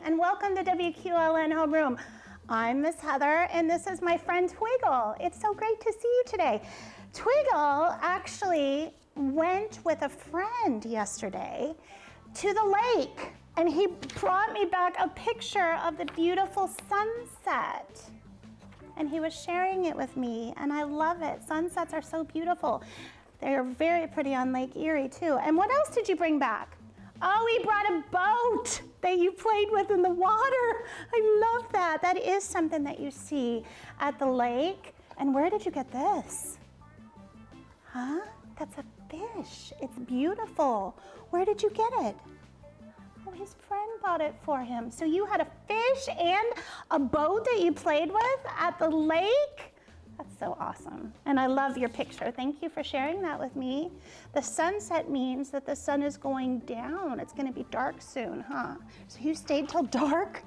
and welcome to WQLN Homeroom. I'm Miss Heather, and this is my friend Twiggle. It's so great to see you today. Twiggle actually went with a friend yesterday to the lake, and he brought me back a picture of the beautiful sunset. And he was sharing it with me, and I love it. Sunsets are so beautiful. They're very pretty on Lake Erie, too. And what else did you bring back? Oh, he brought a boat that you played with in the water. I love that. That is something that you see at the lake. And where did you get this? Huh? That's a fish. It's beautiful. Where did you get it? Oh, his friend bought it for him. So you had a fish and a boat that you played with at the lake? That's so awesome. And I love your picture. Thank you for sharing that with me. The sunset means that the sun is going down. It's going to be dark soon, huh? So you stayed till dark?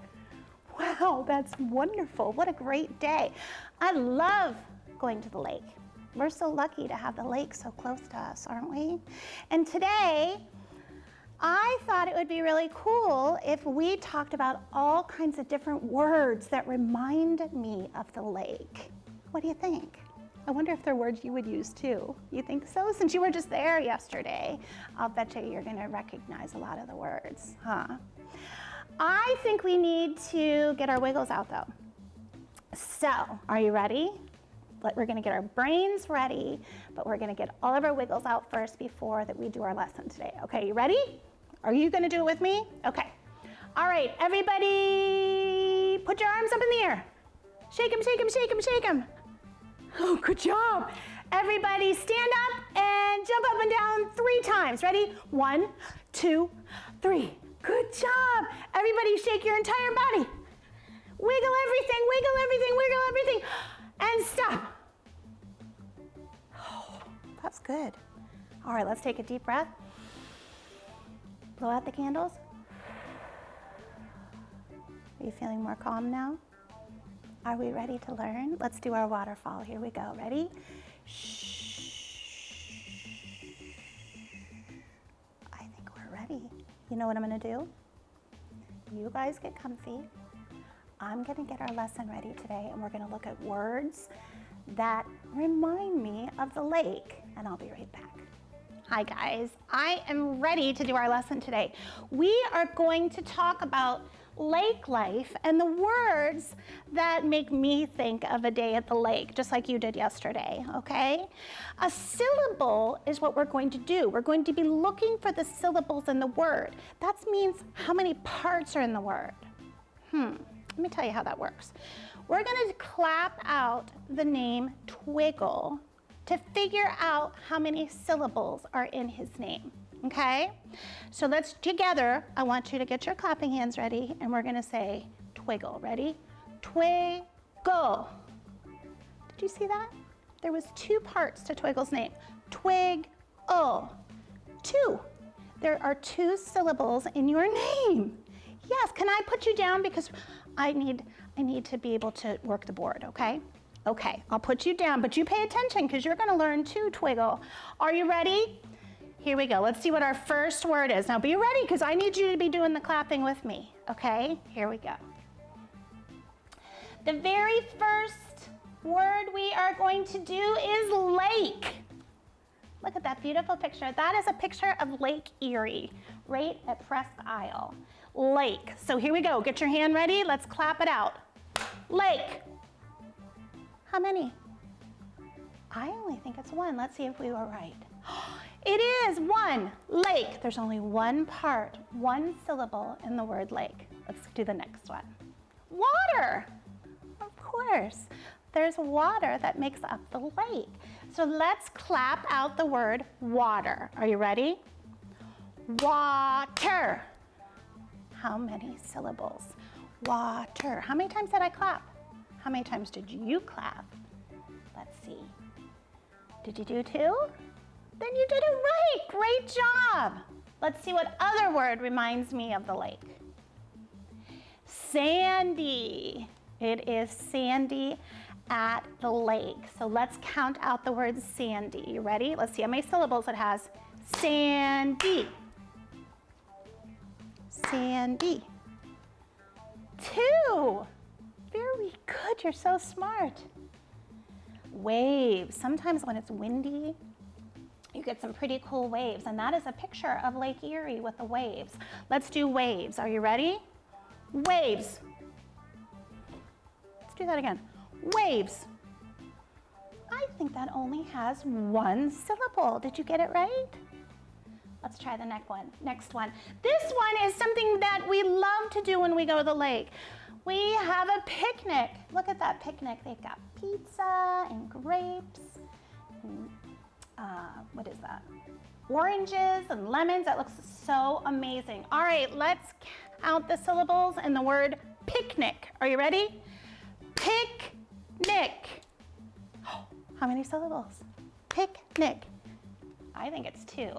Wow, that's wonderful. What a great day. I love going to the lake. We're so lucky to have the lake so close to us, aren't we? And today, I thought it would be really cool if we talked about all kinds of different words that remind me of the lake. What do you think? I wonder if there are words you would use too. You think so? Since you were just there yesterday, I'll bet you're gonna recognize a lot of the words, huh? I think we need to get our wiggles out though. So, are you ready? We're gonna get our brains ready, but we're gonna get all of our wiggles out first before that we do our lesson today. Okay, you ready? Are you gonna do it with me? Okay. All right, everybody, put your arms up in the air. Shake them, shake them, shake them, shake them. Oh, good job. Everybody stand up and jump up and down 3 times. Ready? 1, 2, 3. Good job. Everybody shake your entire body. Wiggle everything, wiggle everything, wiggle everything. And stop. Oh, that's good. All right, let's take a deep breath. Blow out the candles. Are you feeling more calm now? Are we ready to learn? Let's do our waterfall. Here we go. Ready? Shh. I think we're ready. You know what I'm going to do? You guys get comfy. I'm going to get our lesson ready today, and we're going to look at words that remind me of the lake, and I'll be right back. Hi guys, I am ready to do our lesson today. We are going to talk about lake life and the words that make me think of a day at the lake, just like you did yesterday, okay? A syllable is what we're going to do. We're going to be looking for the syllables in the word. That means how many parts are in the word. Let me tell you how that works. We're going to clap out the name Twiggle to figure out how many syllables are in his name, okay? So let's, together, I want you to get your clapping hands ready, and we're gonna say Twiggle. Ready? Twiggle. Did you see that? There was 2 parts to Twiggle's name. Twiggle. 2. There are 2 syllables in your name. Yes, can I put you down because I need to be able to work the board, okay? Okay, I'll put you down, but you pay attention because you're gonna learn too, Twiggle. Are you ready? Here we go. Let's see what our first word is. Now be ready because I need you to be doing the clapping with me, okay? Here we go. The very first word we are going to do is lake. Look at that beautiful picture. That is a picture of Lake Erie, right at Presque Isle. Lake. So here we go. Get your hand ready. Let's clap it out. Lake. How many? I only think it's 1. Let's see if we were right. It is 1. Lake. There's only 1 part, 1 syllable in the word lake. Let's do the next one. Water. Of course. There's water that makes up the lake. So let's clap out the word water. Are you ready? Water. How many syllables? Water. How many times did I clap? How many times did you clap? Let's see. Did you do 2? Then you did it right. Great job. Let's see what other word reminds me of the lake. Sandy. It is sandy at the lake. So let's count out the word sandy. You ready? Let's see how many syllables it has. Sandy. Sandy. 2. Very good, you're so smart. Waves. Sometimes when it's windy, you get some pretty cool waves, and that is a picture of Lake Erie with the waves. Let's do waves. Are you ready? Waves. Let's do that again. Waves. I think that only has 1 syllable. Did you get it right? Let's try the next one. This one is something that we love to do when we go to the lake. We have a picnic. Look at that picnic. They've got pizza and grapes and what is that? Oranges and lemons. That looks so amazing. All right, let's count the syllables in the word picnic. Are you ready? Picnic. How many syllables? Picnic. I think it's 2. Yay!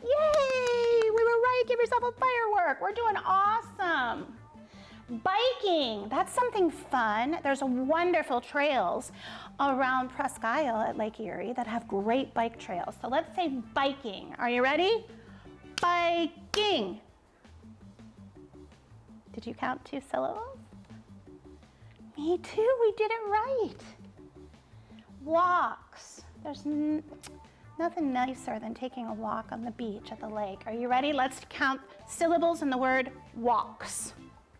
We were right. Give yourself a firework. We're doing awesome. Biking. That's something fun. There's wonderful trails around Presque Isle at Lake Erie that have great bike trails. So let's say biking. Are you ready? Biking. Did you count 2 syllables? Me too. We did it right. Walks. There's nothing nicer than taking a walk on the beach at the lake. Are you ready? Let's count syllables in the word walks.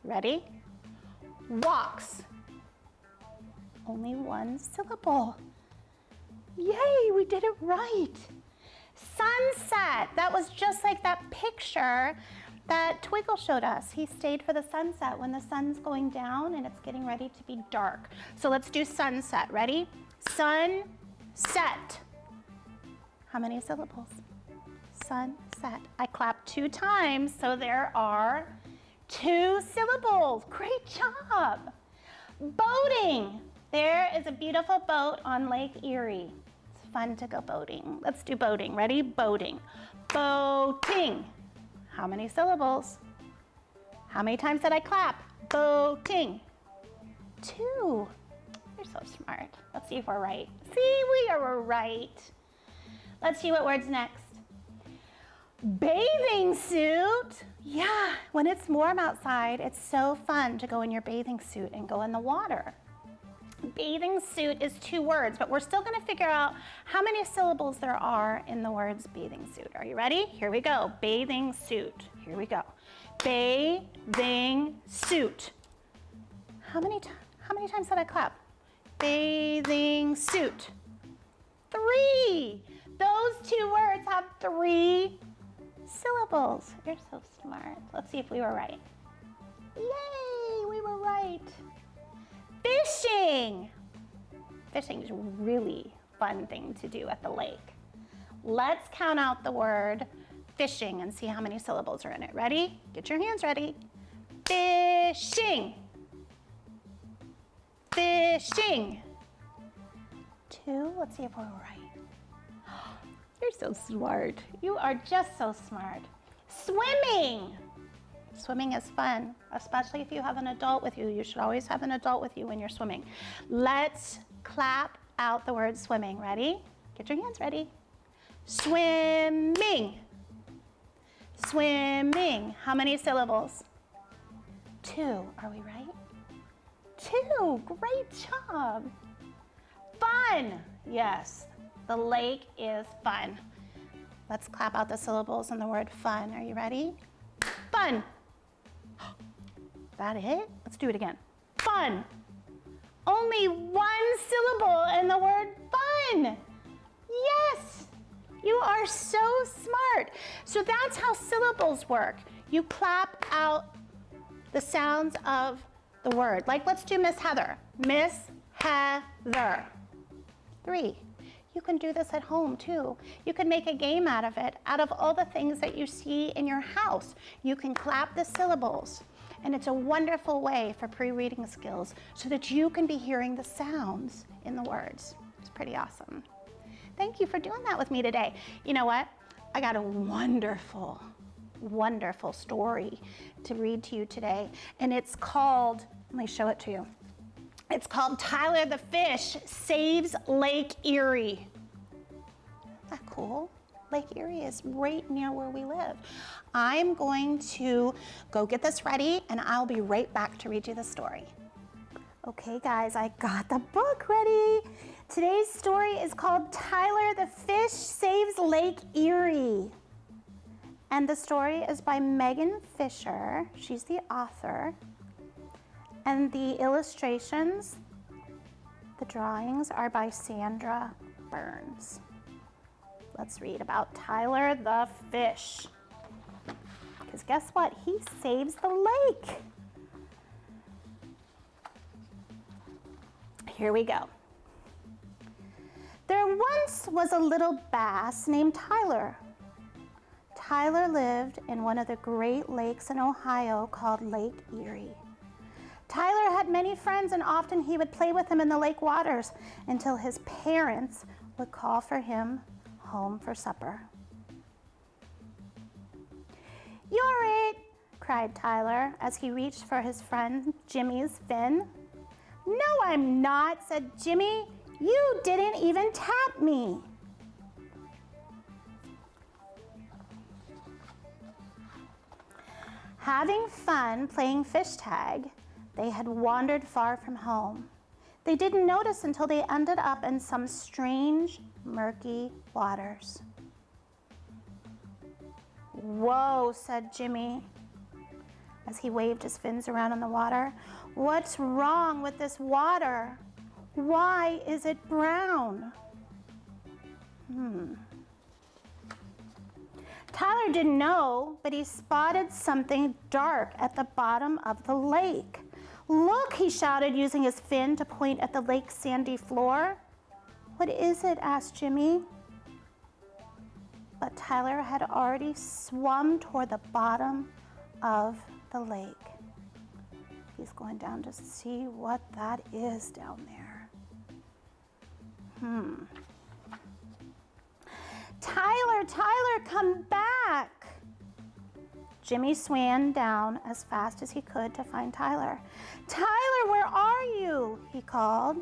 Ready? Walks. Only 1 syllable. Yay, we did it right. Sunset. That was just like that picture that Twiggle showed us. He stayed for the sunset when the sun's going down and it's getting ready to be dark. So let's do sunset. Ready? Sunset. How many syllables? Sunset. I clapped 2 times, so there are 2 syllables. Great job. Boating. There is a beautiful boat on Lake Erie. It's fun to go boating. Let's do boating. Ready? Boating. Boating. How many syllables? How many times did I clap? Boating. 2. You're so smart. Let's see if we're right. See, we are right. Let's see what word's next. Bathing suit. Yeah, when it's warm outside, it's so fun to go in your bathing suit and go in the water. Bathing suit is 2 words, but we're still going to figure out how many syllables there are in the words bathing suit. Are you ready? Here we go. Bathing suit. Here we go. Bathing suit. How many times did I clap? Bathing suit. 3. Those 2 words have 3 syllables. You're so smart. Let's see if we were right. Yay, we were right. Fishing. Fishing is a really fun thing to do at the lake. Let's count out the word fishing and see how many syllables are in it. Ready? Get your hands ready. Fishing. Fishing. 2. Let's see if we're right. You're so smart. You are just so smart. Swimming. Swimming is fun, especially if you have an adult with you. You should always have an adult with you when you're swimming. Let's clap out the word swimming. Ready? Get your hands ready. Swimming. Swimming. How many syllables? 2. Are we right? 2. Great job. Fun. Yes. The lake is fun. Let's clap out the syllables in the word fun. Are you ready? Fun. That it? Let's do it again. Fun. Only 1 syllable in the word fun. Yes. You are so smart. So that's how syllables work. You clap out the sounds of the word. Like, let's do Miss Heather. Miss Heather. 3. You can do this at home too. You can make a game out of it. Out of all the things that you see in your house, you can clap the syllables. And it's a wonderful way for pre-reading skills so that you can be hearing the sounds in the words. It's pretty awesome. Thank you for doing that with me today. You know what? I got a wonderful, wonderful story to read to you today. And it's called, let me show it to you. It's called Tyler the Fish Saves Lake Erie. Isn't that cool? Lake Erie is right near where we live. I'm going to go get this ready and I'll be right back to read you the story. Okay guys, I got the book ready. Today's story is called Tyler the Fish Saves Lake Erie. And the story is by Megan Fisher. She's the author. And the illustrations, the drawings are by Sandra Burns. Let's read about Tyler the Fish. Because guess what? He saves the lake. Here we go. There once was a little bass named Tyler. Tyler lived in one of the great lakes in Ohio called Lake Erie. Tyler had many friends and often he would play with them in the lake waters until his parents would call for him home for supper. "You're it," cried Tyler as he reached for his friend Jimmy's fin. "No, I'm not," said Jimmy. "You didn't even tap me." Having fun playing fish tag, they had wandered far from home. They didn't notice until they ended up in some strange, murky waters. "Whoa," said Jimmy as he waved his fins around in the water. "What's wrong with this water? Why is it brown?" Tyler didn't know, but he spotted something dark at the bottom of the lake. "Look," he shouted, using his fin to point at the lake's sandy floor. "What is it?" asked Jimmy. But Tyler had already swum toward the bottom of the lake. He's going down to see what that is down there. Tyler, come back!" Jimmy swam down as fast as he could to find Tyler. "Tyler, where are you?" he called.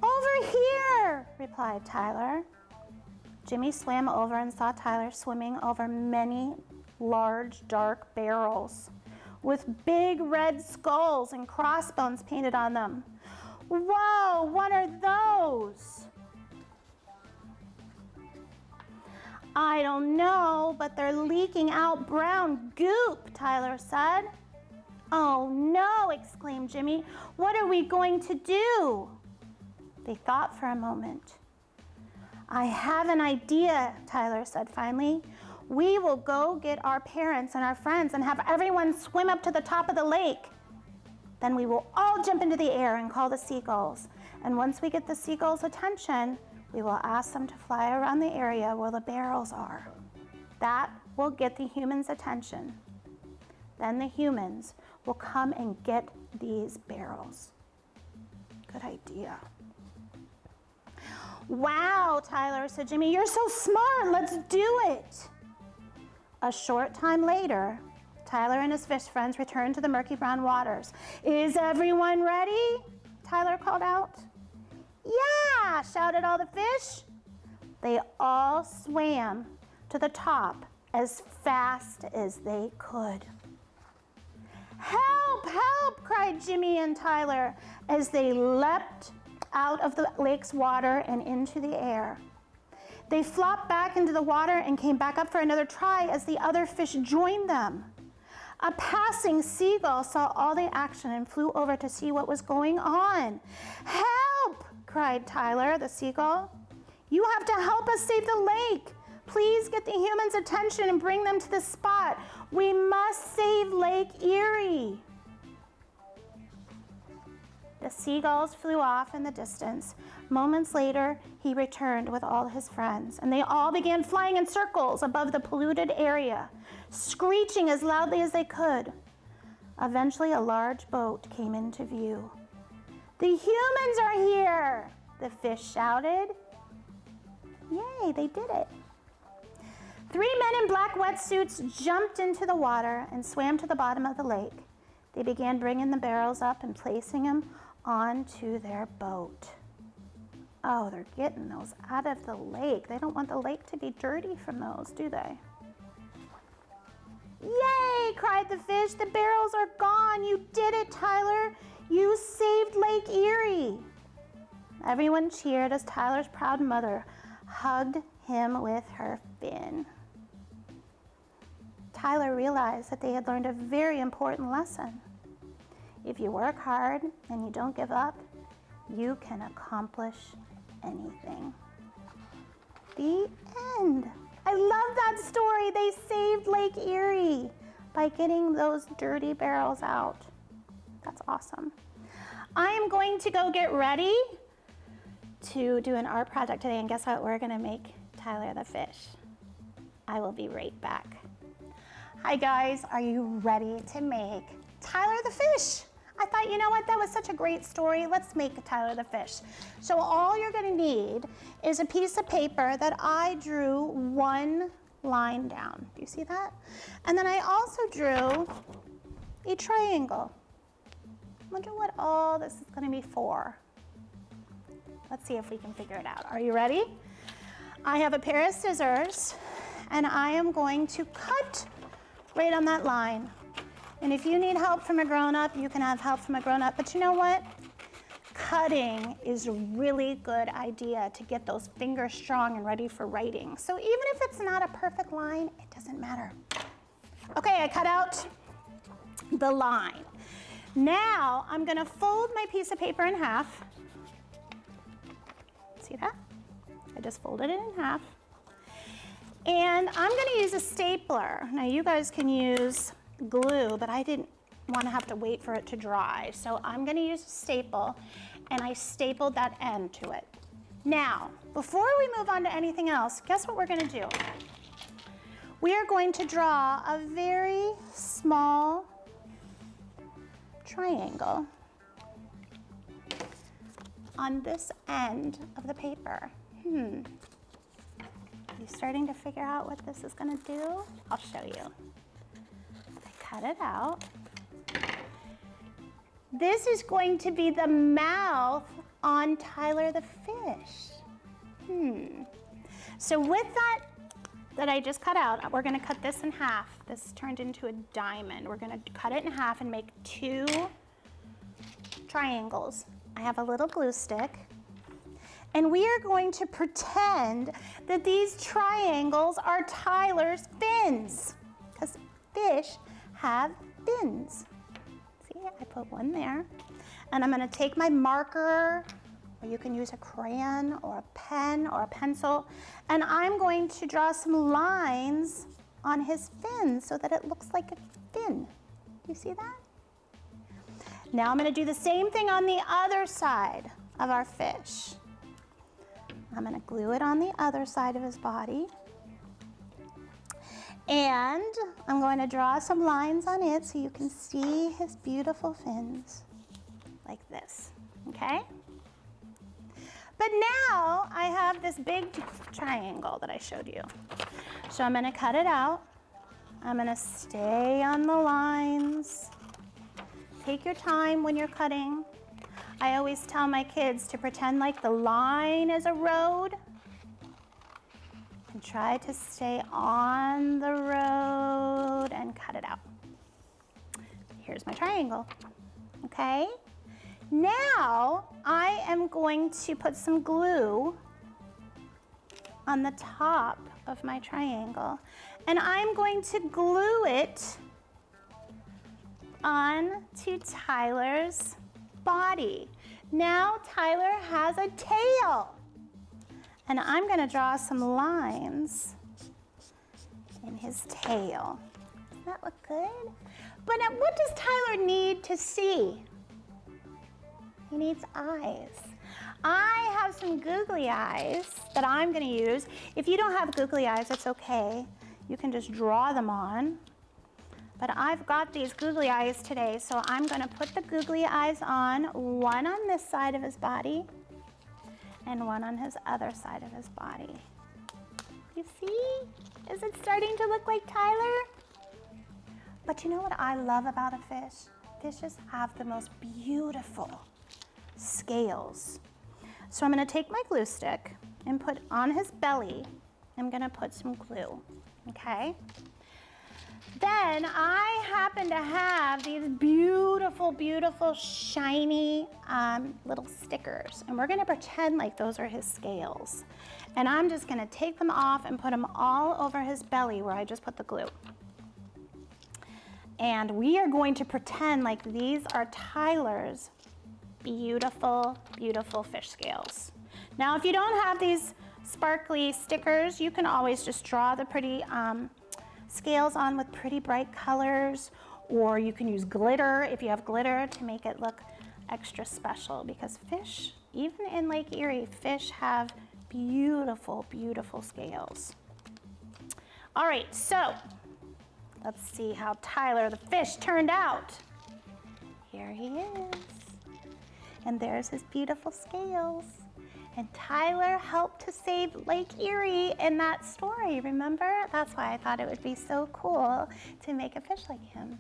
"Over here," replied Tyler. Jimmy swam over and saw Tyler swimming over many large, dark barrels with big red skulls and crossbones painted on them. "Whoa, what are those?" "I don't know, but they're leaking out brown goop," Tyler said. "Oh no," exclaimed Jimmy. "What are we going to do?" They thought for a moment. "I have an idea," Tyler said finally. "We will go get our parents and our friends and have everyone swim up to the top of the lake. Then we will all jump into the air and call the seagulls. And once we get the seagulls' attention, we will ask them to fly around the area where the barrels are. That will get the humans' attention. Then the humans will come and get these barrels." Good idea. "Wow," Tyler said, "Jimmy, you're so smart. Let's do it." A short time later, Tyler and his fish friends returned to the murky brown waters. "Is everyone ready?" Tyler called out. "Yeah," shouted all the fish. They all swam to the top as fast as they could. "Help, help," cried Jimmy and Tyler as they leapt out of the lake's water and into the air. They flopped back into the water and came back up for another try as the other fish joined them. A passing seagull saw all the action and flew over to see what was going on. "Help!" cried Tyler, the seagull. "You have to help us save the lake. Please get the humans' attention and bring them to the spot. We must save Lake Erie." The seagulls flew off in the distance. Moments later, he returned with all his friends, and they all began flying in circles above the polluted area, screeching as loudly as they could. Eventually, a large boat came into view. "The humans are here!" the fish shouted. Yay, they did it. 3 men in black wetsuits jumped into the water and swam to the bottom of the lake. They began bringing the barrels up and placing them onto their boat. Oh, they're getting those out of the lake. They don't want the lake to be dirty from those, do they? Yay, cried the fish. The barrels are gone. You did it, Tyler. You saved Lake Erie. Everyone cheered as Tyler's proud mother hugged him with her fin. Tyler realized that they had learned a very important lesson. If you work hard and you don't give up, you can accomplish anything. The end. I love that story. They saved Lake Erie by getting those dirty barrels out. That's awesome. I am going to go get ready to do an art project today, and guess what? We're gonna make Tyler the fish. I will be right back. Hi guys, are you ready to make Tyler the fish? I thought, you know what, that was such a great story. Let's make Tyler the fish. So all you're gonna need is a piece of paper that I drew one line down. Do you see that? And then I also drew a triangle. Wonder what all this is gonna be for. Let's see if we can figure it out. Are you ready? I have a pair of scissors and I am going to cut right on that line. And if you need help from a grown-up, you can have help from a grown-up. But you know what? Cutting is a really good idea to get those fingers strong and ready for writing. So even if it's not a perfect line, it doesn't matter. Okay, I cut out the line. Now I'm gonna fold my piece of paper in half. See that? I just folded it in half. And I'm gonna use a stapler. Now you guys can use glue, but I didn't want to have to wait for it to dry. So I'm gonna use a staple, and I stapled that end to it. Now, before we move on to anything else, guess what we're gonna do? We are going to draw a very small triangle on this end of the paper. You starting to figure out what this is gonna do? I'll show you. I cut it out. This is going to be the mouth on Tyler the fish. So with that I just cut out, we're gonna cut this in half. This turned into a diamond. We're gonna cut it in half and make two triangles. I have a little glue stick. And we are going to pretend that these triangles are Tyler's fins, because fish have fins. See, I put one there. And I'm gonna take my marker, or you can use a crayon or a pen or a pencil, and I'm going to draw some lines on his fins so that it looks like a fin. Do you see that? Now I'm gonna do the same thing on the other side of our fish. I'm gonna glue it on the other side of his body. And I'm going to draw some lines on it so you can see his beautiful fins, like this, okay? But now I have this big triangle that I showed you. So I'm gonna cut it out. I'm gonna stay on the lines. Take your time when you're cutting. I always tell my kids to pretend like the line is a road and try to stay on the road and cut it out. Here's my triangle, okay? Now I am going to put some glue on the top of my triangle, and I'm going to glue it onto Tyler's body. Now Tyler has a tail. And I'm gonna draw some lines in his tail. Doesn't that look good? But what does Tyler need to see? He needs eyes. I have some googly eyes that I'm gonna use. If you don't have googly eyes, it's okay. You can just draw them on. But I've got these googly eyes today, so I'm gonna put the googly eyes on, one on this side of his body and one on his other side of his body. You see? Is it starting to look like Tyler? But you know what I love about a fish? Fishes have the most beautiful scales. So I'm gonna take my glue stick and put on his belly, I'm gonna put some glue, okay? Then I happen to have these beautiful, beautiful, shiny little stickers. And we're gonna pretend like those are his scales. And I'm just gonna take them off and put them all over his belly where I just put the glue. And we are going to pretend like these are Tyler's beautiful, beautiful fish scales. Now, if you don't have these sparkly stickers, you can always just draw the pretty scales on with pretty bright colors, or you can use glitter if you have glitter to make it look extra special, because fish, even in Lake Erie, fish have beautiful, beautiful scales. All right, so let's see how Tyler the fish turned out. Here he is. And there's his beautiful scales. And Tyler helped to save Lake Erie in that story, remember? That's why I thought it would be so cool to make a fish like him.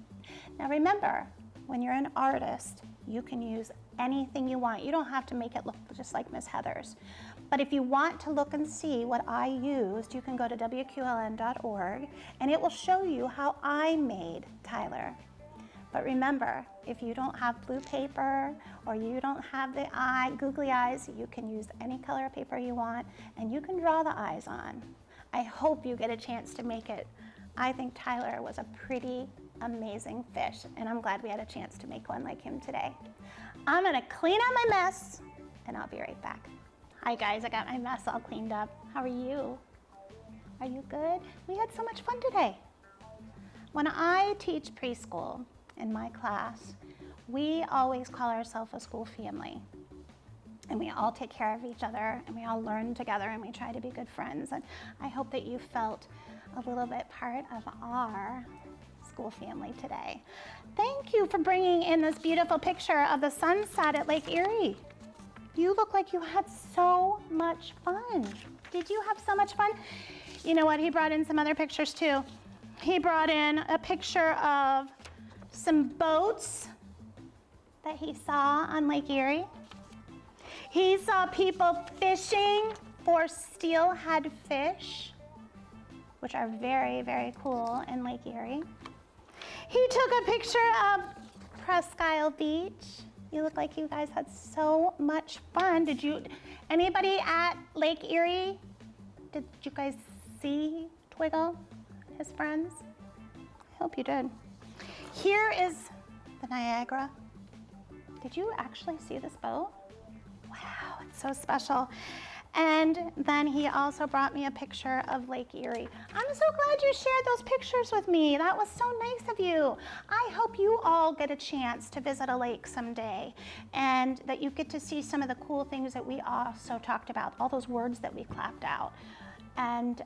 Now remember, when you're an artist, you can use anything you want. You don't have to make it look just like Miss Heather's. But if you want to look and see what I used, you can go to WQLN.org and it will show you how I made Tyler. But remember, if you don't have blue paper or you don't have the googly eyes, you can use any color of paper you want and you can draw the eyes on. I hope you get a chance to make it. I think Tyler was a pretty amazing fish, and I'm glad we had a chance to make one like him today. I'm gonna clean up my mess and I'll be right back. Hi guys, I got my mess all cleaned up. How are you? Are you good? We had so much fun today. When I teach preschool in my class, we always call ourselves a school family. And we all take care of each other and we all learn together and we try to be good friends. And I hope that you felt a little bit part of our school family today. Thank you for bringing in this beautiful picture of the sunset at Lake Erie. You look like you had so much fun. Did you have so much fun? You know what, he brought in some other pictures too. He brought in a picture of some boats that he saw on Lake Erie. He saw people fishing for steelhead fish, which are very, very cool in Lake Erie. He took a picture of Presque Isle Beach. You look like you guys had so much fun. Anybody at Lake Erie? Did you guys see Twiggle and his friends? I hope you did. Here is the Niagara. Did you actually see this boat? Wow, it's so special. And then he also brought me a picture of Lake Erie. I'm so glad you shared those pictures with me. That was so nice of you. I hope you all get a chance to visit a lake someday and that you get to see some of the cool things that we also talked about, all those words that we clapped out. And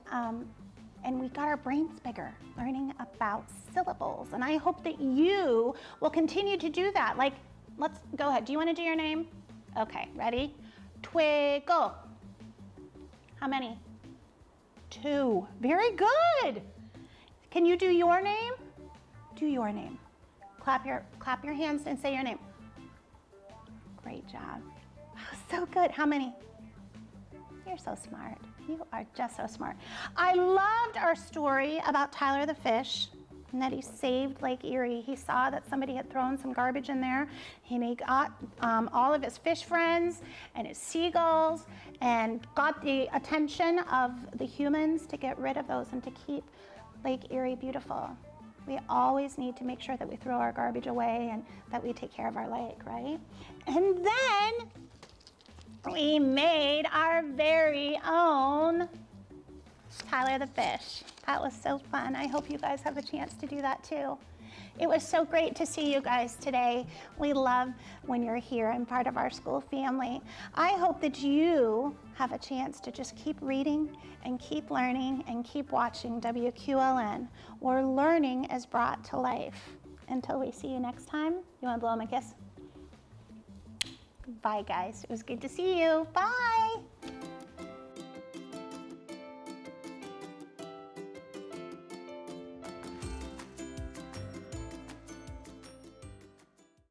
we got our brains bigger learning about syllables. And I hope that you will continue to do that. Like, let's go ahead. Do you want to do your name? Okay, ready? Twiggle. How many? 2. Very good. Can you do your name? Do your name. Clap your hands and say your name. Great job. So good. How many? You're so smart. You are just so smart. I loved our story about Tyler the fish and that he saved Lake Erie. He saw that somebody had thrown some garbage in there, and he got all of his fish friends and his seagulls and got the attention of the humans to get rid of those and to keep Lake Erie beautiful. We always need to make sure that we throw our garbage away and that we take care of our lake, right? And then we made our very own Tyler the fish. That was so fun. I hope you guys have a chance to do that too. It was so great to see you guys today. We love when you're here and part of our school family. I hope that you have a chance to just keep reading and keep learning and keep watching WQLN, where learning is brought to life. Until we see you next time, you want to blow them a kiss? Bye, guys. It was good to see you. Bye.